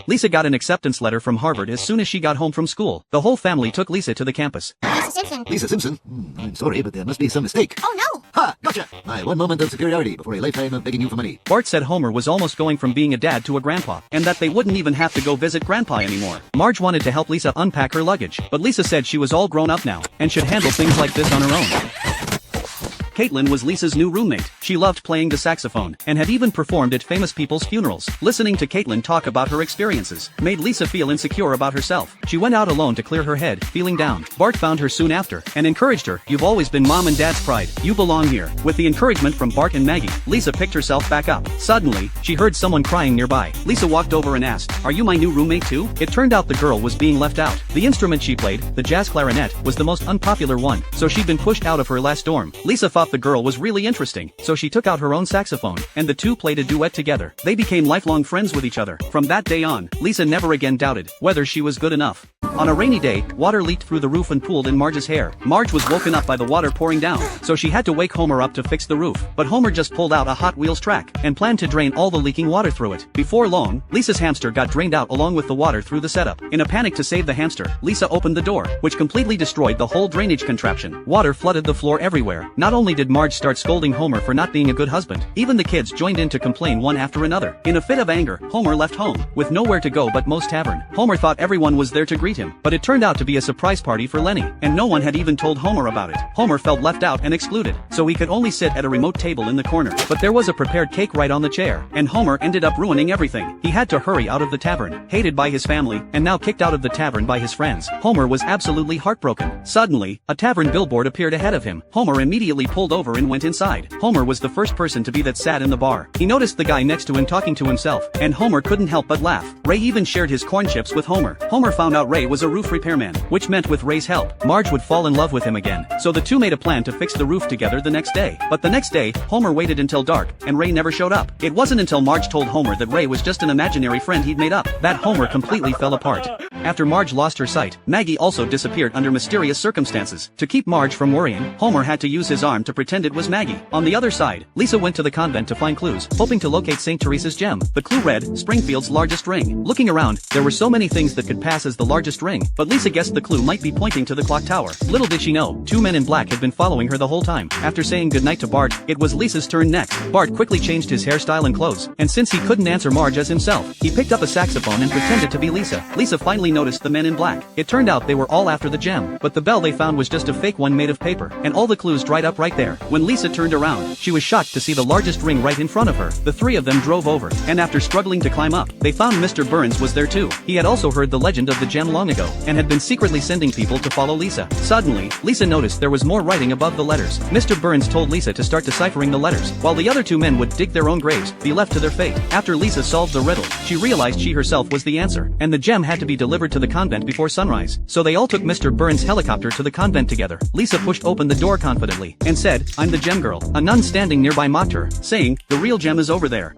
Lisa got an acceptance letter from Harvard as soon as she got home from school. The whole family took Lisa to the campus. Lisa Simpson. Lisa Simpson? I'm sorry, but there must be some mistake. Oh no! Ha! Gotcha! My one moment of superiority before a lifetime of begging you for money. Bart said Homer was almost going from being a dad to a grandpa, and that they wouldn't even have to go visit Grandpa anymore. Marge wanted to help Lisa unpack her luggage, but Lisa said she was all grown up now, and should handle things like this on her own. Caitlin was Lisa's new roommate. She loved playing the saxophone, and had even performed at famous people's funerals. Listening to Caitlin talk about her experiences made Lisa feel insecure about herself. She went out alone to clear her head, feeling down. Bart found her soon after, and encouraged her. "You've always been Mom and Dad's pride. You belong here." With the encouragement from Bart and Maggie, Lisa picked herself back up. Suddenly, she heard someone crying nearby. Lisa walked over and asked, "Are you my new roommate too?" It turned out the girl was being left out. The instrument she played, the jazz clarinet, was the most unpopular one, so she'd been pushed out of her last dorm. Lisa thought the girl was really interesting, so she took out her own saxophone, and the two played a duet together. They became lifelong friends with each other. From that day on, Lisa never again doubted whether she was good enough. On a rainy day, water leaked through the roof and pooled in Marge's hair. Marge was woken up by the water pouring down, so she had to wake Homer up to fix the roof. But Homer just pulled out a Hot Wheels track, and planned to drain all the leaking water through it. Before long, Lisa's hamster got drained out along with the water through the setup. In a panic to save the hamster, Lisa opened the door, which completely destroyed the whole drainage contraption. Water flooded the floor everywhere. Not only did Marge start scolding Homer for not being a good husband, even the kids joined in to complain one after another. In a fit of anger, Homer left home, with nowhere to go but Moe's Tavern. Homer thought everyone was there to greet him, but it turned out to be a surprise party for Lenny, and no one had even told Homer about it. Homer felt left out and excluded, so he could only sit at a remote table in the corner. But there was a prepared cake right on the chair, and Homer ended up ruining everything. He had to hurry out of the tavern, hated by his family, and now kicked out of the tavern by his friends. Homer was absolutely heartbroken. Suddenly, a tavern billboard appeared ahead of him. Homer immediately pulled over and went inside. Homer was the first person to be that sad in the bar. He noticed the guy next to him talking to himself, and Homer couldn't help but laugh. Ray even shared his corn chips with Homer. Homer found out Ray was a roof repairman, which meant with Ray's help, Marge would fall in love with him again. So the two made a plan to fix the roof together the next day. But the next day, Homer waited until dark, and Ray never showed up. It wasn't until Marge told Homer that Ray was just an imaginary friend he'd made up that Homer completely fell apart. After Marge lost her sight, Maggie also disappeared under mysterious circumstances. To keep Marge from worrying, Homer had to use his arm to pretend it was Maggie. On the other side, Lisa went to the convent to find clues, hoping to locate St. Teresa's gem. The clue read, Springfield's largest ring. Looking around, there were so many things that could pass as the largest ring, but Lisa guessed the clue might be pointing to the clock tower. Little did she know, two men in black had been following her the whole time. After saying goodnight to Bart, it was Lisa's turn next. Bart quickly changed his hairstyle and clothes, and since he couldn't answer Marge as himself, he picked up a saxophone and pretended to be Lisa. Lisa finally noticed the men in black. It turned out they were all after the gem, but the bell they found was just a fake one made of paper, and all the clues dried up right there. When Lisa turned around, she was shocked to see the largest ring right in front of her. The three of them drove over, and after struggling to climb up, they found Mr. Burns was there too. He had also heard the legend of the gem long ago, and had been secretly sending people to follow Lisa. Suddenly, Lisa noticed there was more writing above the letters. Mr. Burns told Lisa to start deciphering the letters, while the other two men would dig their own graves, be left to their fate. After Lisa solved the riddle, she realized she herself was the answer, and the gem had to be delivered to the convent before sunrise. So they all took Mr. Burns' helicopter to the convent together. Lisa pushed open the door confidently, and said, "I'm the gem girl." A nun standing nearby mocked her, saying, "The real gem is over there."